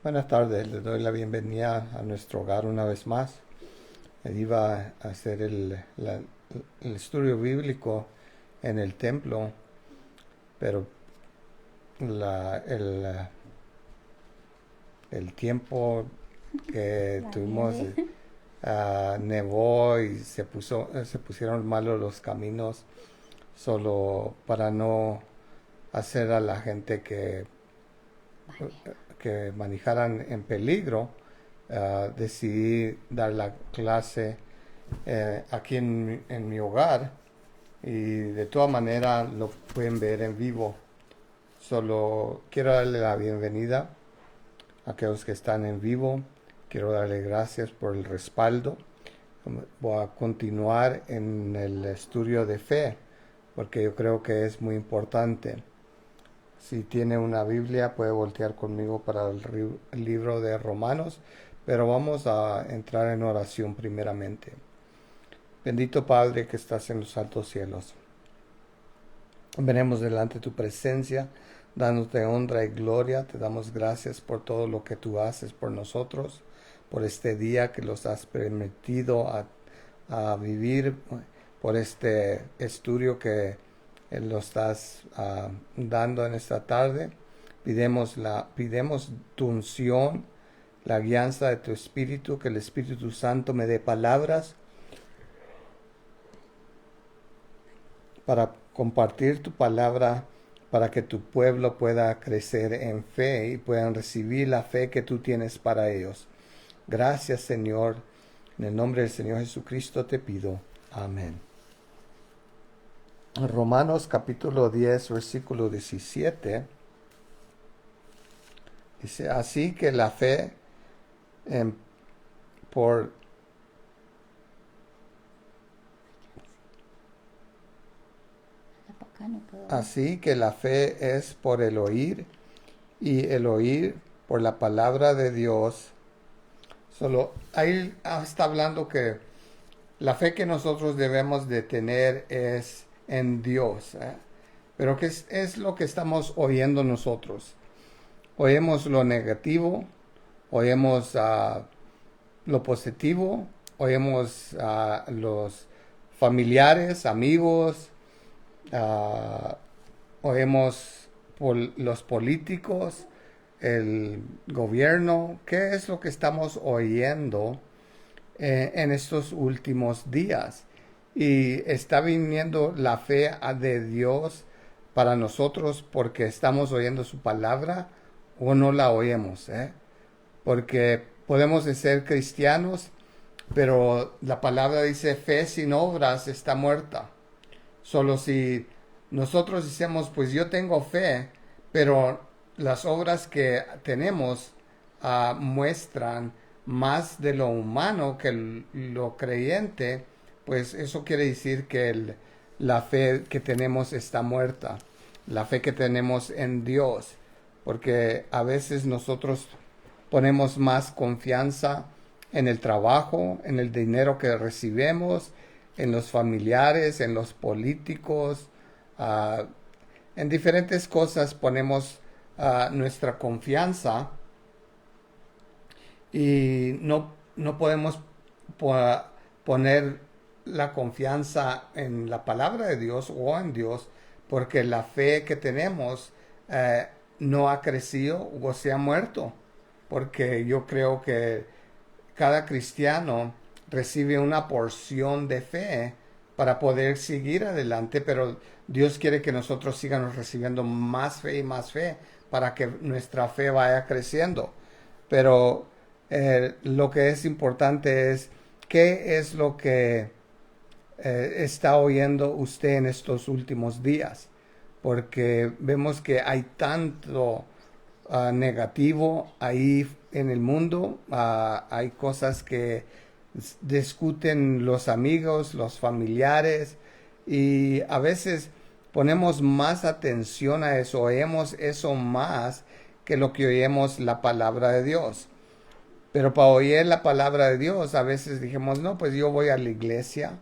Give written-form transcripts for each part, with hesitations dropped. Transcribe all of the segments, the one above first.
Buenas tardes, les doy la bienvenida a nuestro hogar una vez más. Iba a hacer el estudio bíblico en el templo, pero la- el, eh, el tiempo que La tuvimos nieve. nevó y se pusieron malos los caminos, solo para no hacer a la gente Vale. que manejaran en peligro. Decidí dar la clase aquí en mi hogar y de todas maneras lo pueden ver en vivo. Solo quiero darle la bienvenida a aquellos que están en vivo. Quiero darle gracias por el respaldo. Voy a continuar en el estudio de fe porque yo creo que es muy importante. Si tiene una Biblia puede voltear conmigo para el libro de Romanos, pero vamos a entrar en oración primeramente. Bendito Padre que estás en los altos cielos, venimos delante de tu presencia, dándote honra y gloria. Te damos gracias por todo lo que tú haces por nosotros, por este día que los has permitido a vivir, por este estudio que lo estás dando en esta tarde. Pidemos tu unción, la guianza de tu Espíritu, que el Espíritu Santo me dé palabras para compartir tu palabra, para que tu pueblo pueda crecer en fe y puedan recibir la fe que tú tienes para ellos. Gracias, Señor. En el nombre del Señor Jesucristo te pido. Amén. Romanos capítulo 10, versículo 17. Dice, así que la fe en, por Acá no puedo ver. así que la fe es por el oír y el oír por la palabra de Dios. Solo ahí está hablando que la fe que nosotros debemos de tener es en Dios. Pero ¿qué es lo que estamos oyendo nosotros? Oímos lo negativo, oímos lo positivo, oímos a los familiares, amigos, uh, oímos por los políticos, el gobierno. ¿Qué es lo que estamos oyendo en estos últimos días? Y está viniendo la fe de Dios para nosotros porque estamos oyendo su palabra o no la oímos, porque podemos ser cristianos, pero la palabra dice fe sin obras está muerta. Solo si nosotros decimos, pues yo tengo fe, pero las obras que tenemos muestran más de lo humano que lo creyente, pues eso quiere decir que la fe que tenemos está muerta, la fe que tenemos en Dios, porque a veces nosotros ponemos más confianza en el trabajo, en el dinero que recibimos, en los familiares, en los políticos, uh, en diferentes cosas ponemos nuestra confianza y no podemos po poner la confianza en la palabra de Dios o en Dios porque la fe que tenemos no ha crecido o se ha muerto. Porque yo creo que cada cristiano recibe una porción de fe para poder seguir adelante, pero Dios quiere que nosotros sigamos recibiendo más fe y más fe para que nuestra fe vaya creciendo. Pero lo que es importante es qué es lo que está oyendo usted en estos últimos días, porque vemos que hay tanto negativo ahí en el mundo. Hay cosas que discuten los amigos, los familiares, y a veces ponemos más atención a eso, oímos eso más que lo que oímos la palabra de Dios. Pero para oír la palabra de Dios, a veces dijimos, no, pues yo voy a la iglesia,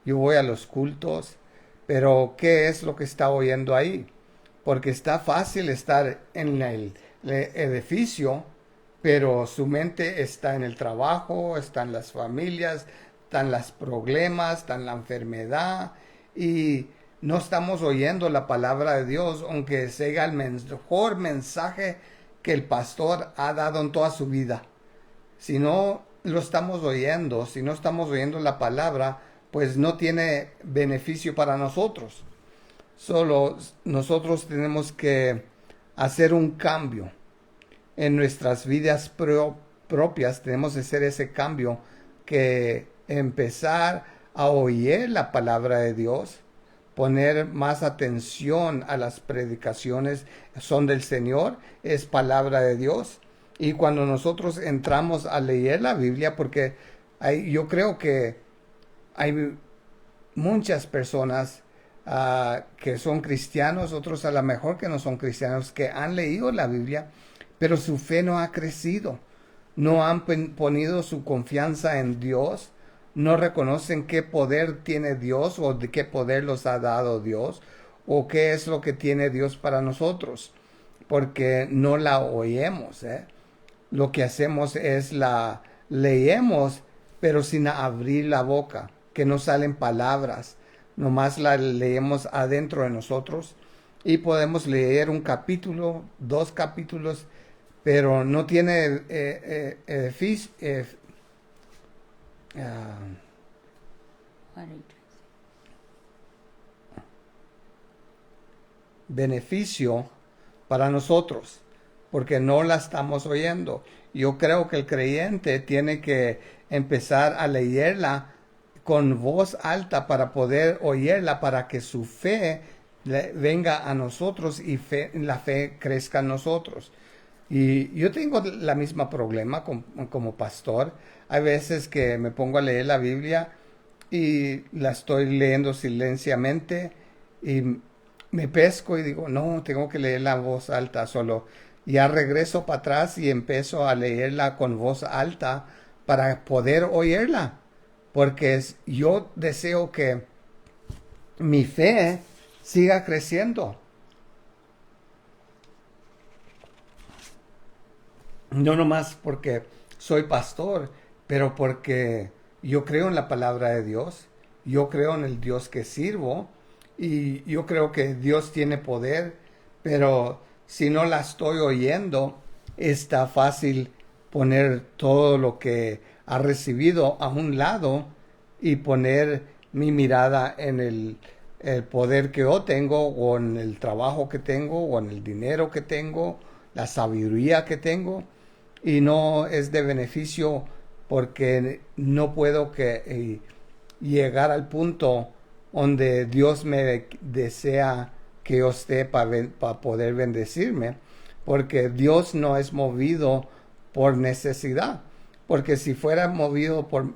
yo voy a los cultos, pero ¿qué es lo que está oyendo ahí? Porque está fácil estar en el edificio, pero su mente está en el trabajo, está en las familias, están los problemas, está en la enfermedad y no estamos oyendo la palabra de Dios, aunque sea el mejor mensaje que el pastor ha dado en toda su vida. Si no lo estamos oyendo, si no estamos oyendo la palabra, pues no tiene beneficio para nosotros. Solo nosotros tenemos que hacer un cambio en nuestras vidas propias. Tenemos que hacer ese cambio, que empezar a oír la palabra de Dios, poner más atención a las predicaciones, son del Señor, es palabra de Dios. Y cuando nosotros entramos a leer la Biblia, porque yo creo que hay muchas personas que son cristianos, otros a lo mejor que no son cristianos, que han leído la Biblia, pero su fe no ha crecido, no han ponido su confianza en Dios, no reconocen qué poder tiene Dios o de qué poder los ha dado Dios o qué es lo que tiene Dios para nosotros, porque no la oímos. Lo que hacemos es la leemos, pero sin abrir la boca, que no salen palabras, nomás la leemos adentro de nosotros y podemos leer un capítulo, 2 capítulos, pero no tiene beneficio para nosotros, porque no la estamos oyendo. Yo creo que el creyente tiene que empezar a leerla con voz alta para poder oírla, para que su fe venga a nosotros y la fe crezca en nosotros. Y yo tengo la misma problema como pastor. Hay veces que me pongo a leer la Biblia y la estoy leyendo silenciosamente y me pesco y digo, no, tengo que leerla en voz alta solo. Ya regreso para atrás y empiezo a leerla con voz alta para poder oírla. Porque yo deseo que mi fe siga creciendo. No nomás porque soy pastor, pero porque yo creo en la palabra de Dios, yo creo en el Dios que sirvo y yo creo que Dios tiene poder, pero si no la estoy oyendo, está fácil poner todo lo que ha recibido a un lado y poner mi mirada en el poder que yo tengo o en el trabajo que tengo o en el dinero que tengo, la sabiduría que tengo, y no es de beneficio porque no puedo llegar al punto donde Dios me desea que yo esté para poder bendecirme, porque Dios no es movido por necesidad, porque si fuera movido por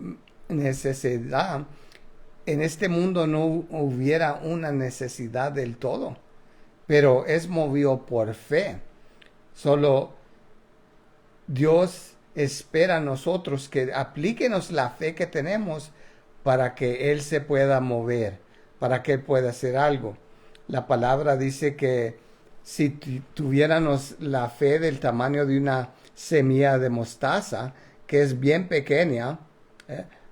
necesidad, en este mundo no hubiera una necesidad del todo, pero es movido por fe. Solo Dios espera a nosotros que aplíquenos la fe que tenemos para que Él se pueda mover, para que Él pueda hacer algo. La palabra dice que si tuviéramos la fe del tamaño de una semilla de mostaza, que es bien pequeña,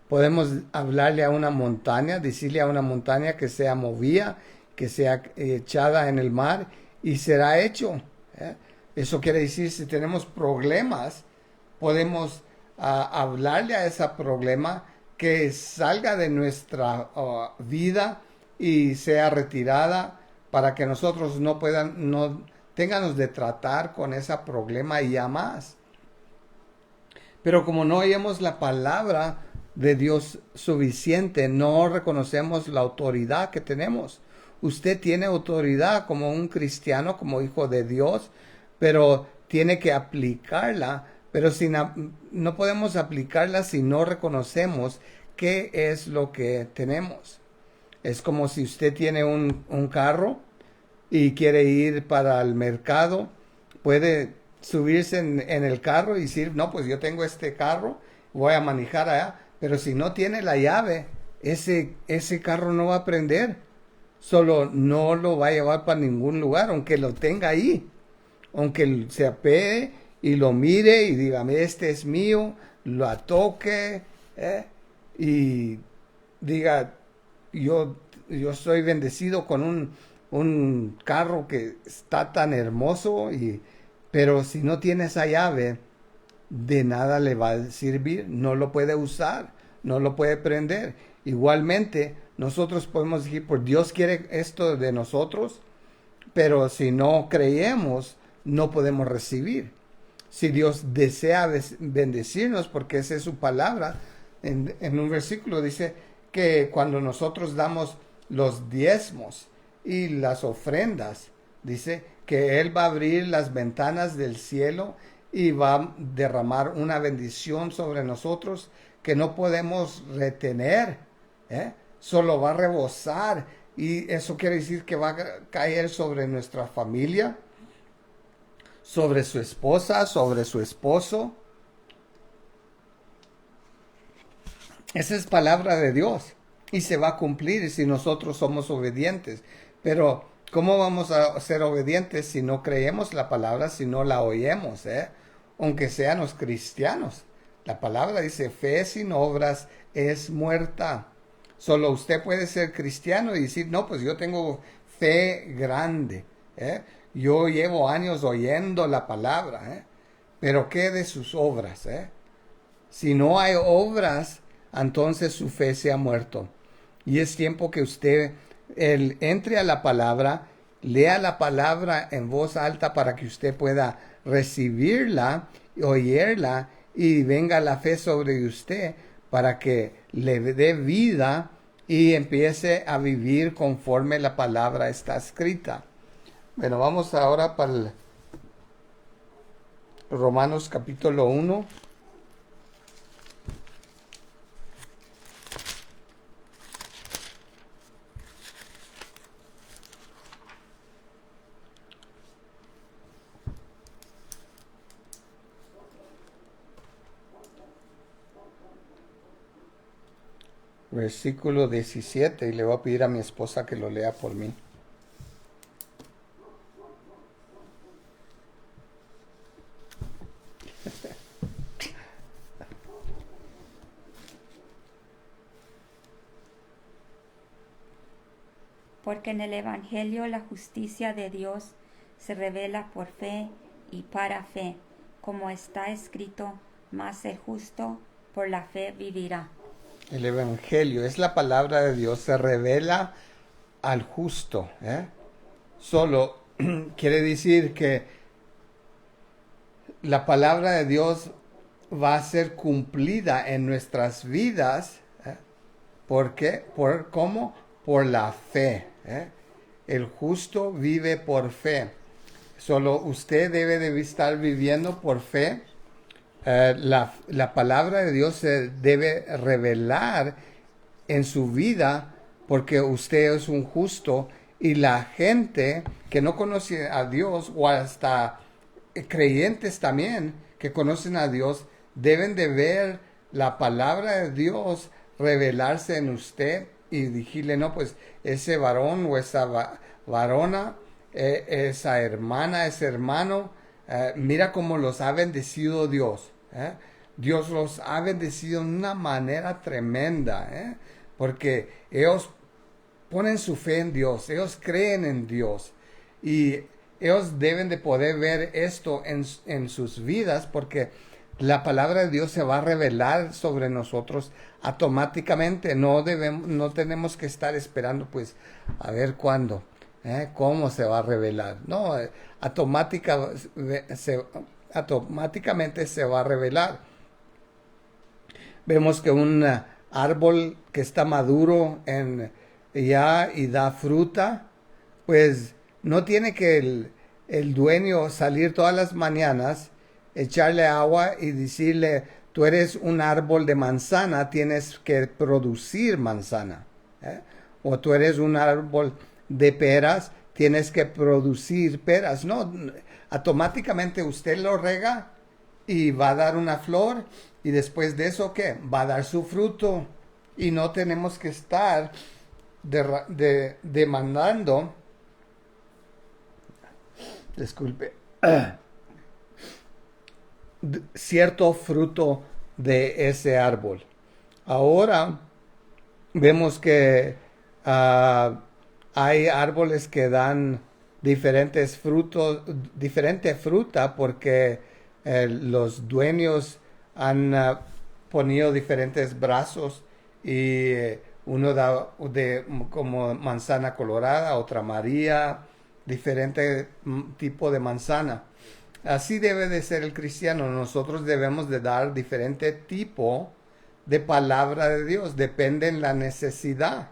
podemos hablarle a una montaña, decirle a una montaña que sea movida, que sea echada en el mar y será hecho. Eso quiere decir, si tenemos problemas, podemos hablarle a ese problema que salga de nuestra vida y sea retirada para que nosotros no tengamos de tratar con ese problema y ya más. Pero como no oímos la palabra de Dios suficiente, no reconocemos la autoridad que tenemos. Usted tiene autoridad como un cristiano, como hijo de Dios, pero tiene que aplicarla. Pero no podemos aplicarla si no reconocemos qué es lo que tenemos. Es como si usted tiene un carro y quiere ir para el mercado, puede subirse en el carro y decir, no, pues yo tengo este carro, voy a manejar allá, pero si no tiene la llave, ese carro no va a prender, solo no lo va a llevar para ningún lugar, aunque lo tenga ahí, aunque se apee y lo mire y diga, este es mío, lo toque, y diga, yo soy bendecido con un carro que está tan hermoso, pero si no tiene esa llave, de nada le va a servir, no lo puede usar, no lo puede prender. Igualmente, nosotros podemos decir, pues Dios quiere esto de nosotros, pero si no creemos, no podemos recibir. Si Dios desea bendecirnos, porque esa es su palabra, en un versículo dice que cuando nosotros damos los diezmos y las ofrendas, dice que Él va a abrir las ventanas del cielo y va a derramar una bendición sobre nosotros que no podemos retener, solo va a rebosar, y eso quiere decir que va a caer sobre nuestra familia, sobre su esposa, sobre su esposo. Esa es palabra de Dios y se va a cumplir si nosotros somos obedientes. Pero ¿cómo vamos a ser obedientes si no creemos la palabra, si no la oímos? Aunque sean los cristianos. La palabra dice, fe sin obras es muerta. Solo usted puede ser cristiano y decir, no, pues yo tengo fe grande. Yo llevo años oyendo la palabra. Pero ¿qué de sus obras? Si no hay obras, entonces su fe se ha muerto. Y es tiempo que usted entre a la palabra, lea la palabra en voz alta para que usted pueda recibirla, oírla, y venga la fe sobre usted para que le dé vida y empiece a vivir conforme la palabra está escrita. Bueno, vamos ahora para el Romanos capítulo 1. Versículo 17, y le voy a pedir a mi esposa que lo lea por mí. Porque en el Evangelio la justicia de Dios se revela por fe y para fe, como está escrito, mas el justo por la fe vivirá. El Evangelio es la palabra de Dios, se revela al justo. Solo quiere decir que la palabra de Dios va a ser cumplida en nuestras vidas. ¿Por qué? ¿Cómo? Por la fe. El justo vive por fe. Solo usted debe de estar viviendo por fe. La palabra de Dios se debe revelar en su vida porque usted es un justo, y la gente que no conoce a Dios, o hasta creyentes también que conocen a Dios, deben de ver la palabra de Dios revelarse en usted y decirle, no, pues ese varón o esa varona, esa hermana, ese hermano, mira cómo los ha bendecido Dios. Dios los ha bendecido de una manera tremenda, porque ellos ponen su fe en Dios, ellos creen en Dios, y ellos deben de poder ver esto en sus vidas, porque la palabra de Dios se va a revelar sobre nosotros automáticamente. No tenemos que estar esperando, pues, a ver cuándo, cómo se va a revelar. No, automáticamente se va a revelar. Vemos que un árbol que está maduro ya y da fruta, pues no tiene que el dueño salir todas las mañanas, echarle agua y decirle, tú eres un árbol de manzana, tienes que producir manzana. O tú eres un árbol de peras, tienes que producir peras. No, automáticamente usted lo rega y va a dar una flor, y después de eso, ¿qué? Va a dar su fruto. Y no tenemos que estar demandando, cierto fruto de ese árbol. Ahora vemos que hay árboles que dan diferentes frutos, diferente fruta porque los dueños han ponido diferentes brazos y uno da como manzana colorada, otra amarilla, diferente tipo de manzana. Así debe de ser el cristiano. Nosotros debemos de dar diferente tipo de palabra de Dios. Depende en la necesidad.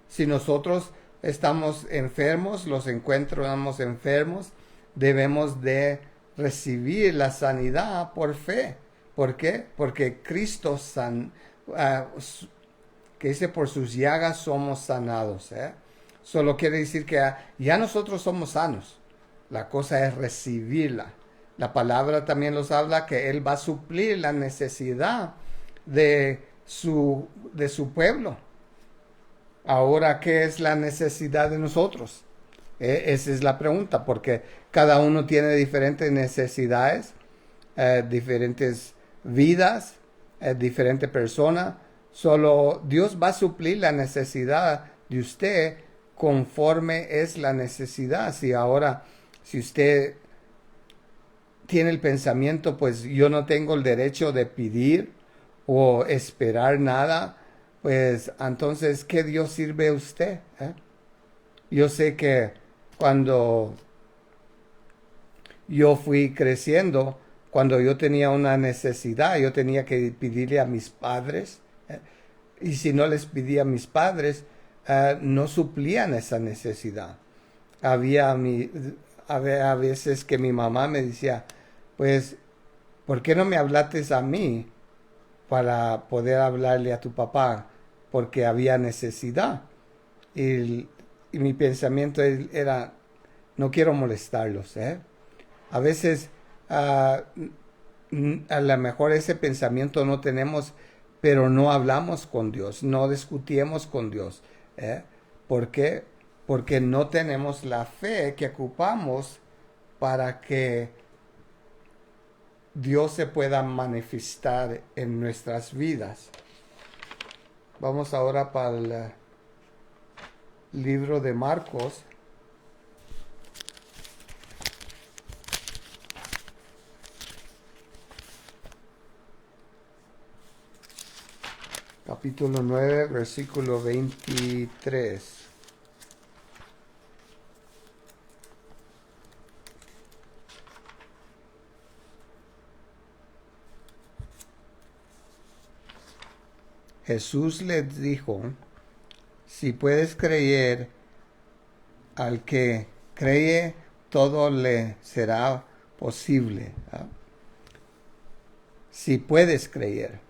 Si nosotros estamos enfermos, los encontramos enfermos, debemos de recibir la sanidad por fe. ¿Por qué? Porque Cristo que dice por sus llagas somos sanados. Solo quiere decir que ya nosotros somos sanos. La cosa es recibirla. La palabra también nos habla que Él va a suplir la necesidad de su pueblo. Ahora, ¿qué es la necesidad de nosotros? Esa es la pregunta, porque cada uno tiene diferentes necesidades, diferentes vidas, diferente persona. Solo Dios va a suplir la necesidad de usted conforme es la necesidad. Si usted tiene el pensamiento, pues yo no tengo el derecho de pedir o esperar nada, pues entonces, ¿qué Dios sirve a usted? Yo sé que cuando yo fui creciendo, cuando yo tenía una necesidad, yo tenía que pedirle a mis padres, y si no les pedía a mis padres, no suplían esa necesidad. Había a veces que mi mamá me decía, pues, ¿por qué no me hablaste a mí para poder hablarle a tu papá? Porque había necesidad. Y mi pensamiento era, no quiero molestarlos. A veces, a lo mejor ese pensamiento no tenemos, pero no hablamos con Dios, no discutimos con Dios. ¿Por qué? Porque no tenemos la fe que ocupamos para que Dios se pueda manifestar en nuestras vidas. Vamos ahora para el libro de Marcos. Capítulo 9, versículo 23. Jesús les dijo, si puedes creer, al que cree, todo le será posible. Si puedes creer.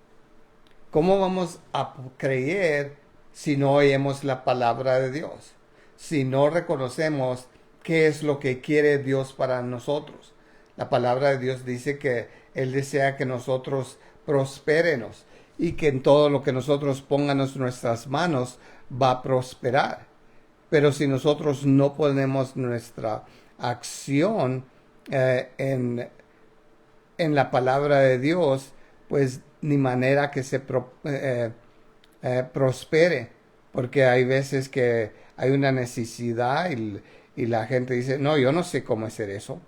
¿Cómo vamos a creer si no oímos la palabra de Dios? Si no reconocemos qué es lo que quiere Dios para nosotros. La palabra de Dios dice que Él desea que nosotros prospérenos y que en todo lo que nosotros pongamos nuestras manos va a prosperar. Pero si nosotros no ponemos nuestra acción en la palabra de Dios, pues ni manera que se prospere, porque hay veces que hay una necesidad y la gente dice, no, yo no sé cómo hacer eso,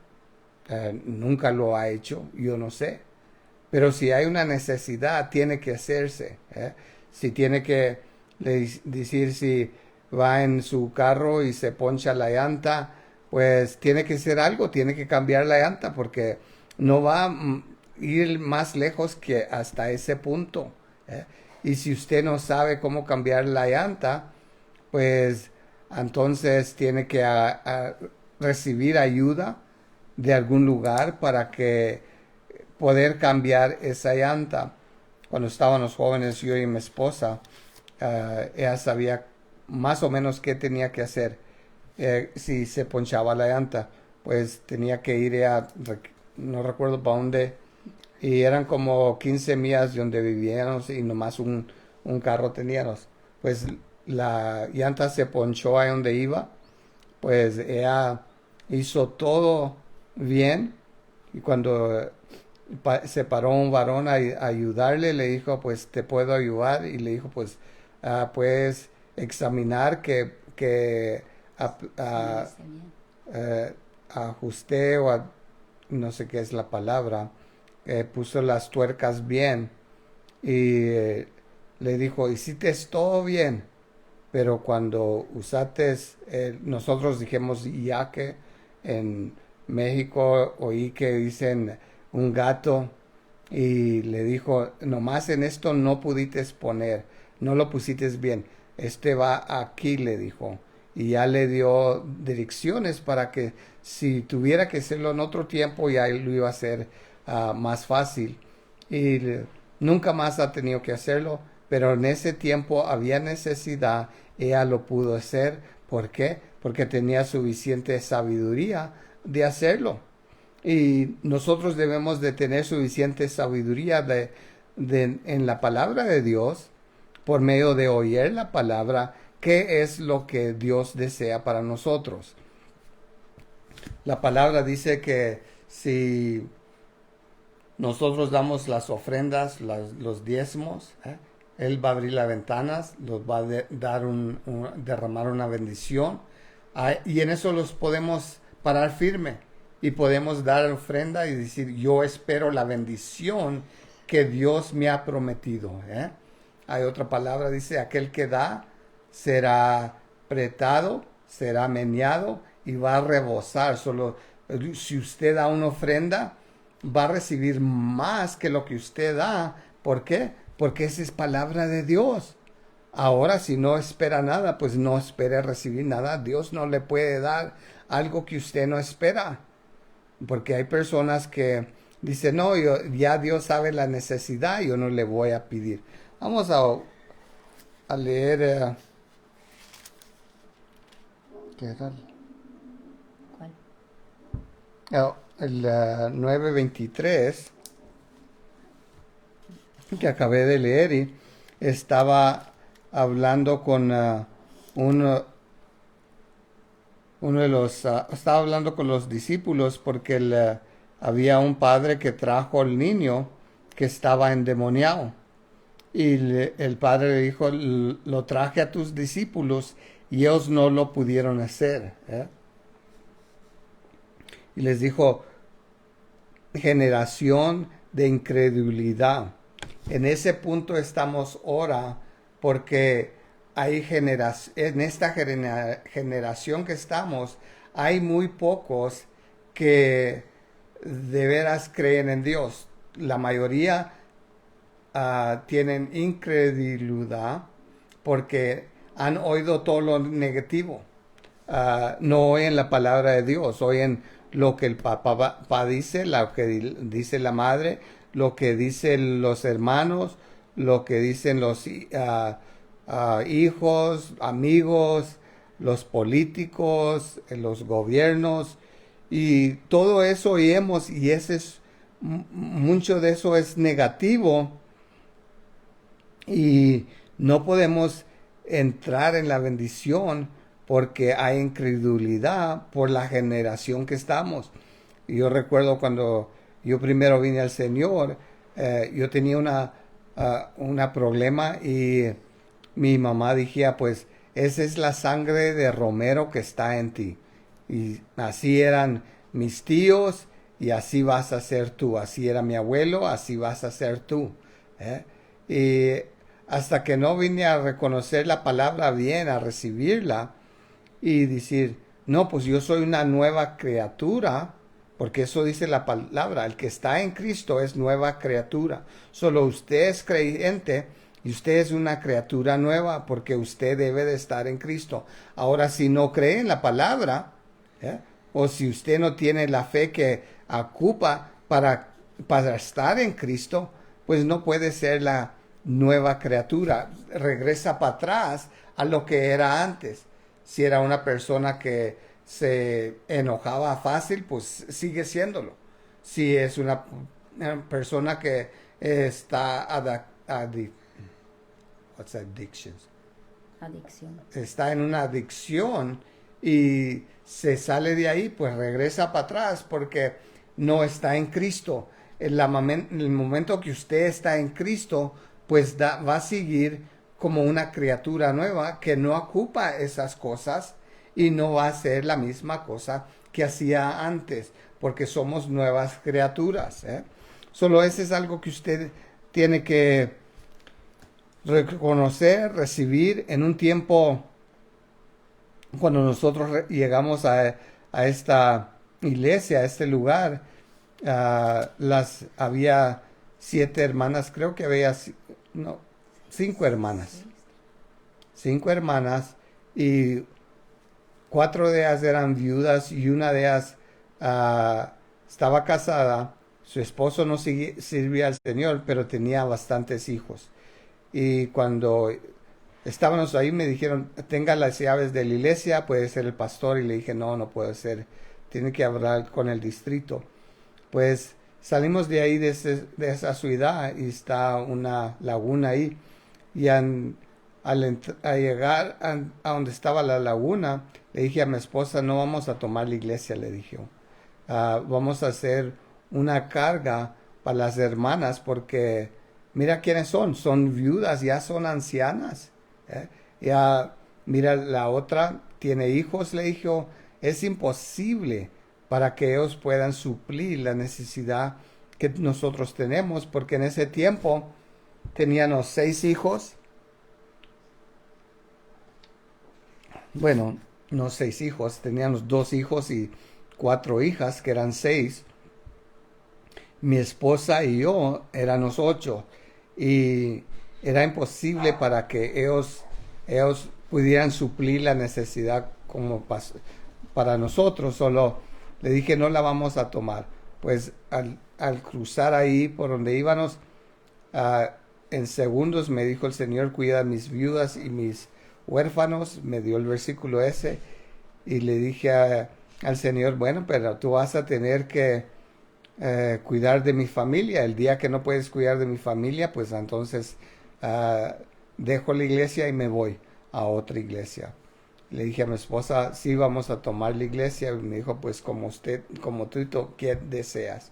nunca lo ha hecho, yo no sé. Pero si hay una necesidad, tiene que hacerse. Si tiene que decir si va en su carro y se poncha la llanta, pues tiene que hacer algo, tiene que cambiar la llanta, porque no va a ir más lejos que hasta ese punto. Y si usted no sabe cómo cambiar la llanta, pues entonces tiene que recibir ayuda de algún lugar para que poder cambiar esa llanta. Cuando estábamos jóvenes, yo y mi esposa, ella sabía más o menos qué tenía que hacer. Si se ponchaba la llanta, pues tenía que ir no recuerdo para dónde, y eran como 15 millas de donde vivíamos y nomás un carro teníamos. Pues la llanta se ponchó ahí donde iba, pues ella hizo todo bien, y cuando se paró un varón a ayudarle, le dijo, pues te puedo ayudar, y le dijo, pues puedes examinar que No está bien. ajusté no sé qué es la palabra, puso las tuercas bien y le dijo, hiciste todo bien, pero cuando usaste, nosotros dijimos ya que en México oí que dicen un gato y le dijo, nomás en esto no pudiste poner, no lo pusiste bien, este va aquí, le dijo, y ya le dio direcciones para que si tuviera que hacerlo en otro tiempo ya lo iba a hacer más fácil y nunca más ha tenido que hacerlo, pero en ese tiempo había necesidad, ella lo pudo hacer. ¿Por qué? Porque tenía suficiente sabiduría de hacerlo. Y nosotros debemos de tener suficiente sabiduría en la palabra de Dios por medio de oír la palabra, qué es lo que Dios desea para nosotros. La palabra dice que si nosotros damos las ofrendas, los diezmos, Él va a abrir las ventanas, los va a dar derramar una bendición, y en eso los podemos parar firme y podemos dar ofrenda y decir, yo espero la bendición que Dios me ha prometido. Hay otra palabra, dice, aquel que da será apretado, será meneado y va a rebosar. Solo si usted da una ofrenda, va a recibir más que lo que usted da. ¿Por qué? Porque esa es palabra de Dios. Ahora, si no espera nada, pues no espere recibir nada. Dios no le puede dar algo que usted no espera. Porque hay personas que dicen, no, ya Dios sabe la necesidad, yo no le voy a pedir. Vamos a leer, ¿qué era? ¿Cuál? El 9:23 que acabé de leer y estaba hablando con uno de los, estaba hablando con los discípulos porque había un padre que trajo al niño que estaba endemoniado. Y el padre le dijo, lo traje a tus discípulos y ellos no lo pudieron hacer. Y les dijo, generación de incredulidad. En ese punto estamos ahora porque hay en esta generación que estamos, hay muy pocos que de veras creen en Dios. La mayoría tienen incredulidad porque han oído todo lo negativo. No oyen la palabra de Dios, oyen lo que el papá dice, lo que dice la madre, lo que dicen los hermanos, lo que dicen los hijos, amigos, los políticos, los gobiernos, y todo eso oímos y ese es mucho de eso es negativo y no podemos entrar en la bendición porque hay incredulidad por la generación que estamos. Y yo recuerdo cuando yo primero vine al Señor, yo tenía una problema y mi mamá decía, pues, esa es la sangre de Romero que está en ti. Y así eran mis tíos y así vas a ser tú. Así era mi abuelo, así vas a ser tú. Y hasta que no vine a reconocer la palabra bien, a recibirla y decir, no, pues yo soy una nueva criatura, porque eso dice la palabra, el que está en Cristo es nueva criatura. Solo usted es creyente y usted es una criatura nueva porque usted debe de estar en Cristo. Ahora, si no cree en la palabra, o si usted no tiene la fe que ocupa para estar en Cristo, pues no puede ser la nueva criatura. Regresa para atrás a lo que era antes. Si era una persona que se enojaba fácil, pues sigue siéndolo. Si es una persona que está what's addictions? Adicción. Está en una adicción y se sale de ahí, pues regresa para atrás porque no está en Cristo. el momento que usted está en Cristo, pues va a seguir como una criatura nueva que no ocupa esas cosas y no va a hacer la misma cosa que hacía antes, porque somos nuevas criaturas. Solo eso es algo que usted tiene que reconocer, recibir en un tiempo cuando nosotros llegamos a esta iglesia, a este lugar. Había 7 hermanas, creo que había, no, 5 hermanas. 5 hermanas y 4 de ellas eran viudas y una de ellas estaba casada. Su esposo no servía al Señor, pero tenía bastantes hijos. Y cuando estábamos ahí me dijeron, tenga las llaves de la iglesia, puede ser el pastor. Y le dije, no, no puede ser, tiene que hablar con el distrito. Pues salimos de ahí, de esa ciudad, y está una laguna ahí. Y al llegar a donde estaba la laguna, le dije a mi esposa, no vamos a tomar la iglesia, le dije. Vamos a hacer una carga para las hermanas, porque mira quiénes son viudas, ya son ancianas. Ya, mira, la otra tiene hijos, le dijo, es imposible para que ellos puedan suplir la necesidad que nosotros tenemos, porque en ese tiempo teníamos 6 hijos. Bueno, no 6 hijos, teníamos 2 hijos y 4 hijas, que eran 6. Mi esposa y yo éramos 8. Y era imposible para que ellos pudieran suplir la necesidad como para nosotros. Solo le dije, no la vamos a tomar. Pues al cruzar ahí por donde íbamos, en segundos me dijo el Señor, cuida a mis viudas y mis huérfanos. Me dio el versículo ese y le dije al Señor, bueno, pero tú vas a tener que cuidar de mi familia. El día que no puedes cuidar de mi familia, pues entonces dejo la iglesia y me voy a otra iglesia. Le dije a mi esposa, sí, vamos a tomar la iglesia. Y me dijo, pues como tú ¿qué deseas?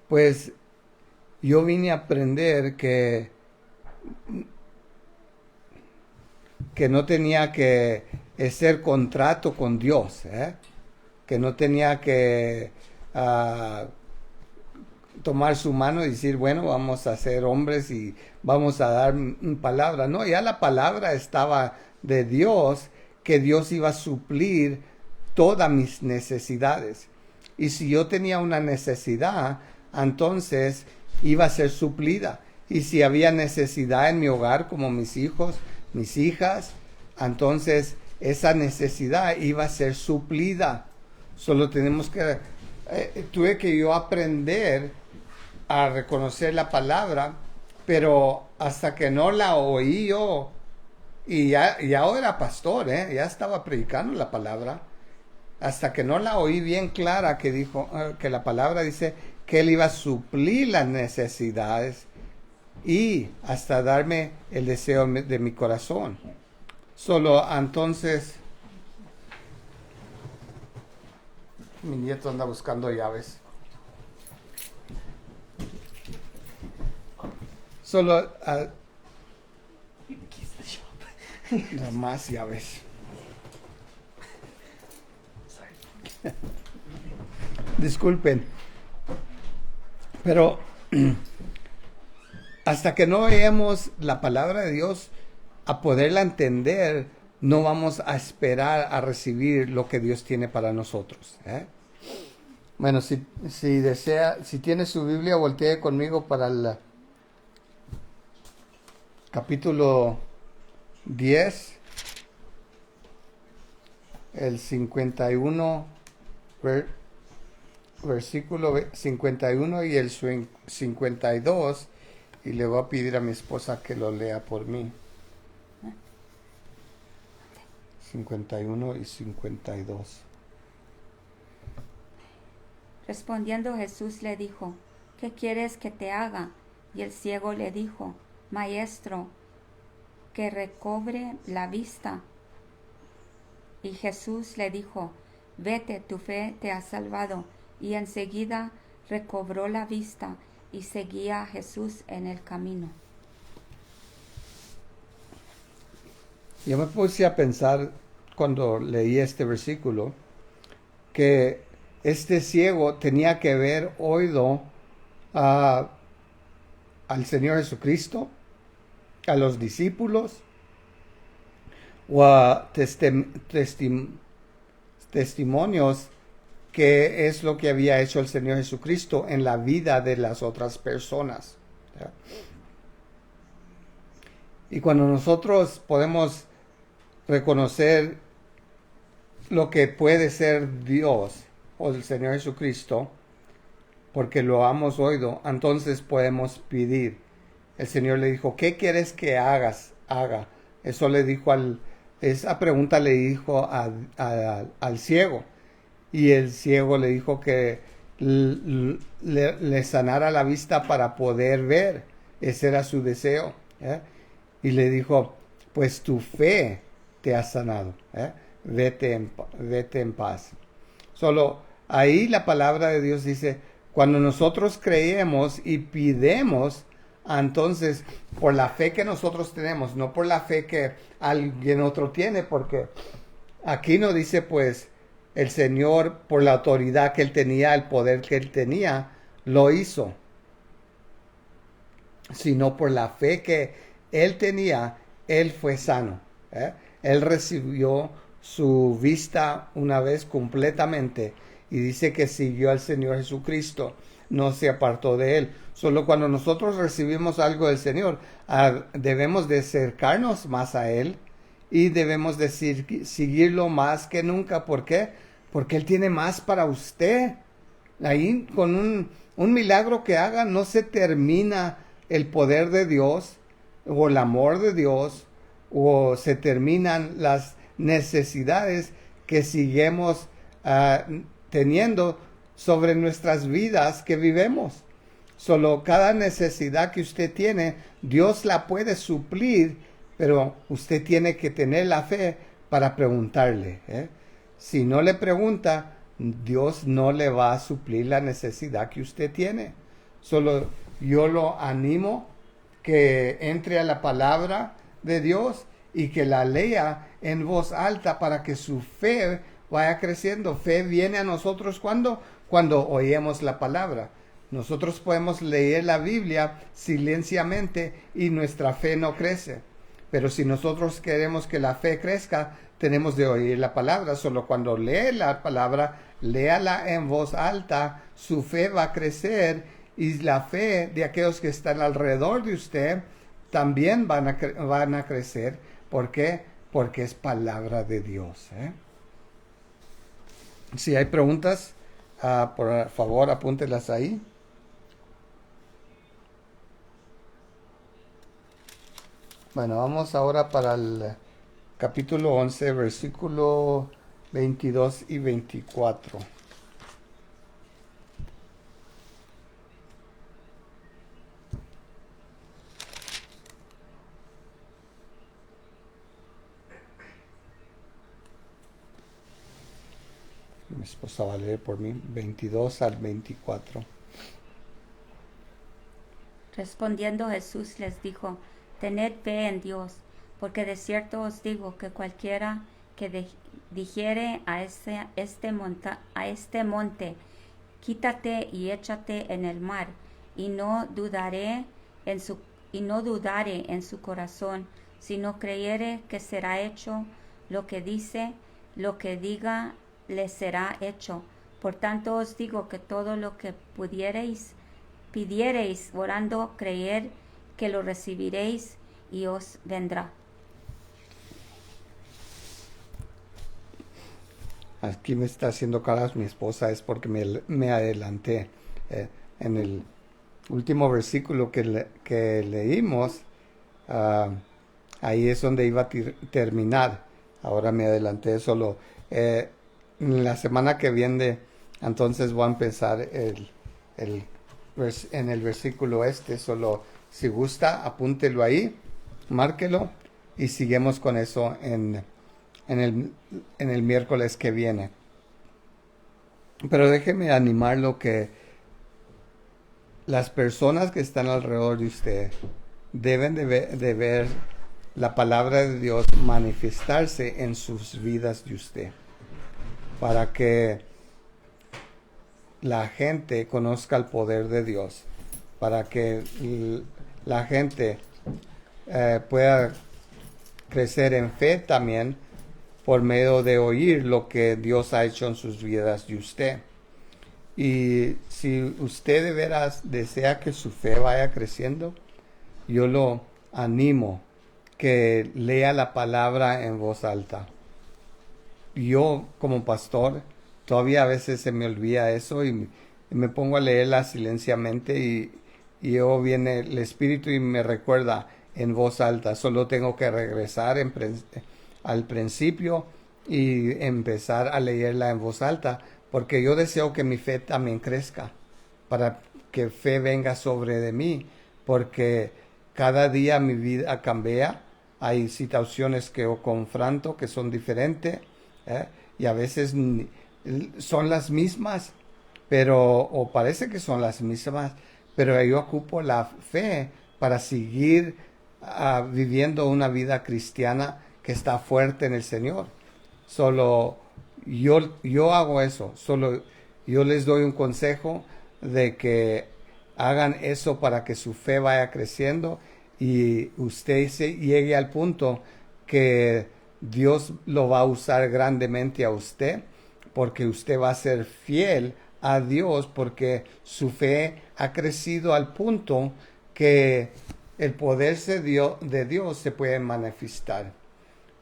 Pues yo vine a aprender que no tenía que hacer contrato con Dios, que no tenía que tomar su mano y decir, bueno, vamos a ser hombres y vamos a dar palabra. No, ya la palabra estaba de Dios, que Dios iba a suplir todas mis necesidades. Y si yo tenía una necesidad, entonces iba a ser suplida. Y si había necesidad en mi hogar, como mis hijos, mis hijas, entonces esa necesidad iba a ser suplida. Solo tenemos que, tuve que yo aprender a reconocer la palabra, pero hasta que no la oí yo, y ya era pastor, ya estaba predicando la palabra, hasta que no la oí bien clara, que dijo, que la palabra dice que él iba a suplir las necesidades y hasta darme el deseo de mi corazón. Solo entonces, mi nieto anda buscando llaves. Solo más llaves. Disculpen, pero hasta que no veamos la palabra de Dios, a poderla entender, no vamos a esperar a recibir lo que Dios tiene para nosotros. Bueno, si desea, si tiene su Biblia, voltee conmigo para el capítulo 10, el 51, versículo 51 y el 52, y le voy a pedir a mi esposa que lo lea por mí. 51 y 52. Respondiendo Jesús le dijo, ¿qué quieres que te haga? Y el ciego le dijo, Maestro, que recobre la vista. Y Jesús le dijo, vete, tu fe te ha salvado. Y enseguida recobró la vista y seguía a Jesús en el camino. Yo me puse a pensar cuando leí este versículo que este ciego tenía que haber oído al Señor Jesucristo, a los discípulos o a testimonios que es lo que había hecho el Señor Jesucristo en la vida de las otras personas. Y cuando nosotros podemos reconocer lo que puede ser Dios o el Señor Jesucristo, porque lo hemos oído, entonces podemos pedir. El Señor le dijo, ¿qué quieres que haga? Eso le dijo esa pregunta le dijo al ciego. Y el ciego le dijo que le sanara la vista para poder ver. Ese era su deseo. Y le dijo, pues tu fe te ha sanado. Vete en paz. Solo ahí la palabra de Dios dice, cuando nosotros creemos y pidemos, entonces por la fe que nosotros tenemos, no por la fe que alguien otro tiene, porque aquí no dice pues el Señor por la autoridad que Él tenía, el poder que Él tenía, lo hizo, sino por la fe que Él tenía, Él fue sano. Él recibió su vista una vez completamente y dice que siguió al Señor Jesucristo, no se apartó de Él. Solo cuando nosotros recibimos algo del Señor, debemos de acercarnos más a Él y debemos de seguirlo más que nunca. ¿Por qué? Porque Él tiene más para usted. Ahí con un milagro que haga no se termina el poder de Dios o el amor de Dios, o se terminan las necesidades que seguimos teniendo sobre nuestras vidas que vivimos. Solo cada necesidad que usted tiene, Dios la puede suplir, pero usted tiene que tener la fe para preguntarle. Si no le pregunta, Dios no le va a suplir la necesidad que usted tiene. Solo yo lo animo que entre a la palabra de Dios y que la lea en voz alta para que su fe vaya creciendo. Fe viene a nosotros cuando oímos la palabra. Nosotros podemos leer la Biblia silenciamente y nuestra fe no crece. Pero si nosotros queremos que la fe crezca, tenemos de oír la palabra. Solo cuando lee la palabra, léala en voz alta, su fe va a crecer y la fe de aquellos que están alrededor de usted también van a crecer. ¿Por qué? Porque es palabra de Dios. Si hay preguntas, por favor apúntelas ahí. Bueno, vamos ahora para el capítulo 11, versículo 22 y 24. Mi esposa va a leer por mí, 22 al 24. Respondiendo Jesús les dijo, tened fe en Dios, porque de cierto os digo que cualquiera que dijere a este monte, quítate y échate en el mar, y no dudare en su corazón, sino creyere que será hecho lo que diga, le será hecho. Por tanto os digo que todo lo que pidiereis orando, creer que lo recibiréis y os vendrá. Aquí me está haciendo caras mi esposa, es porque me adelanté. En el último versículo que leímos, ahí es donde iba a terminar. Ahora me adelanté solo. La semana que viene, entonces voy a empezar en el versículo solo si gusta, apúntelo ahí, márquelo y seguimos con eso en el miércoles que viene. Pero déjeme animarlo que las personas que están alrededor de usted deben de ver la palabra de Dios manifestarse en sus vidas de usted, para que la gente conozca el poder de Dios, para que la gente pueda crecer en fe también por medio de oír lo que Dios ha hecho en sus vidas de usted. Y si usted de veras desea que su fe vaya creciendo, yo lo animo que lea la palabra en voz alta. Yo como pastor todavía a veces se me olvida eso y me pongo a leerla silenciamente y yo viene el Espíritu y me recuerda en voz alta. Solo tengo que regresar al principio y empezar a leerla en voz alta, porque yo deseo que mi fe también crezca, para que fe venga sobre de mí, porque cada día mi vida cambia. Hay situaciones que yo confronto que son diferentes, y a veces son las mismas, o parece que son las mismas, pero yo ocupo la fe para seguir viviendo una vida cristiana que está fuerte en el Señor. Solo yo hago eso, solo yo les doy un consejo de que hagan eso para que su fe vaya creciendo y usted llegue al punto que Dios lo va a usar grandemente a usted, porque usted va a ser fiel a Dios, porque su fe ha crecido al punto que el poder de Dios se puede manifestar.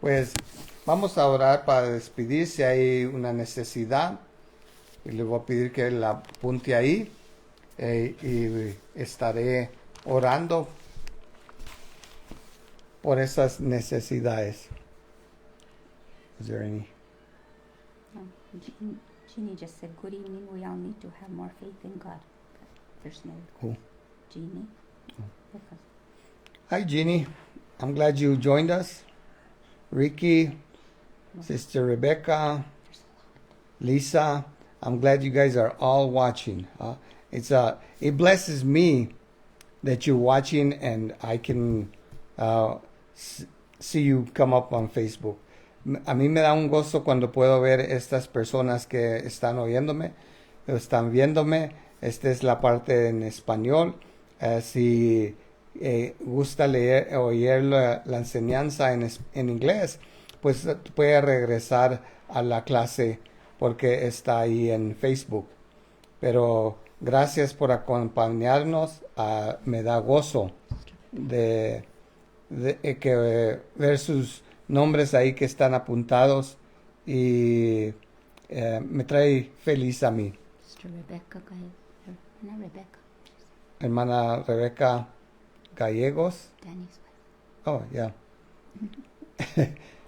Pues vamos a orar para despedir. Si hay una necesidad, y le voy a pedir que la apunte ahí, y estaré orando por esas necesidades. Is there any? Jeannie just said, good evening, we all need to have more faith in God. There's no... Who? Jeannie. Because Hi, Jeannie. I'm glad you joined us. Ricky, Sister Rebecca, Lisa, I'm glad you guys are all watching. It blesses me that you're watching and I can see you come up on Facebook. A mí me da un gozo cuando puedo ver estas personas que están oyéndome, están viéndome. Esta es la parte en español. Si gusta leer o oír la enseñanza en inglés, pues puede regresar a la clase porque está ahí en Facebook. Pero gracias por acompañarnos. Me da gozo de ver sus nombres ahí que están apuntados y me trae feliz a mí. Sister Rebecca, no Rebecca. Hermana Rebeca Gallegos. Danny's wife. Oh, ya.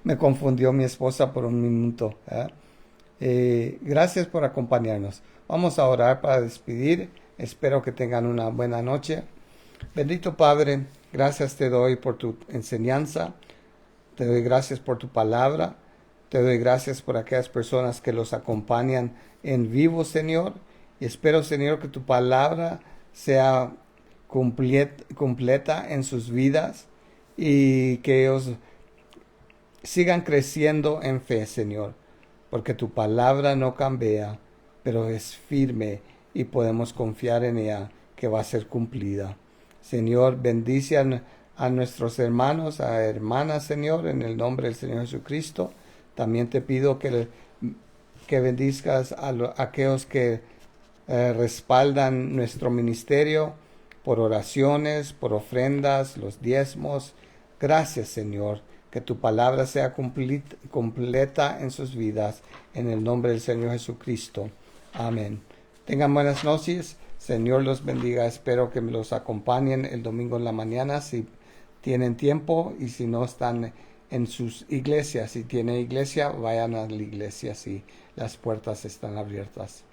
Me confundió mi esposa por un minuto. Gracias por acompañarnos. Vamos a orar para despedir. Espero que tengan una buena noche. Bendito Padre, gracias te doy por tu enseñanza. Te doy gracias por tu palabra. Te doy gracias por aquellas personas que los acompañan en vivo, Señor. Y espero, Señor, que tu palabra sea completa en sus vidas y que ellos sigan creciendo en fe, Señor, porque tu palabra no cambia, pero es firme y podemos confiar en ella que va a ser cumplida. Señor, bendice a nuestros hermanos, a hermanas, Señor, en el nombre del Señor Jesucristo. También te pido que bendizcas a aquellos que respaldan nuestro ministerio por oraciones, por ofrendas, los diezmos. Gracias, Señor, que tu palabra sea completa en sus vidas, en el nombre del Señor Jesucristo. Amén. Tengan buenas noches. Señor los bendiga. Espero que me los acompañen el domingo en la mañana si tienen tiempo, y si no están en sus iglesias. Si tienen iglesia, vayan a la iglesia si las puertas están abiertas.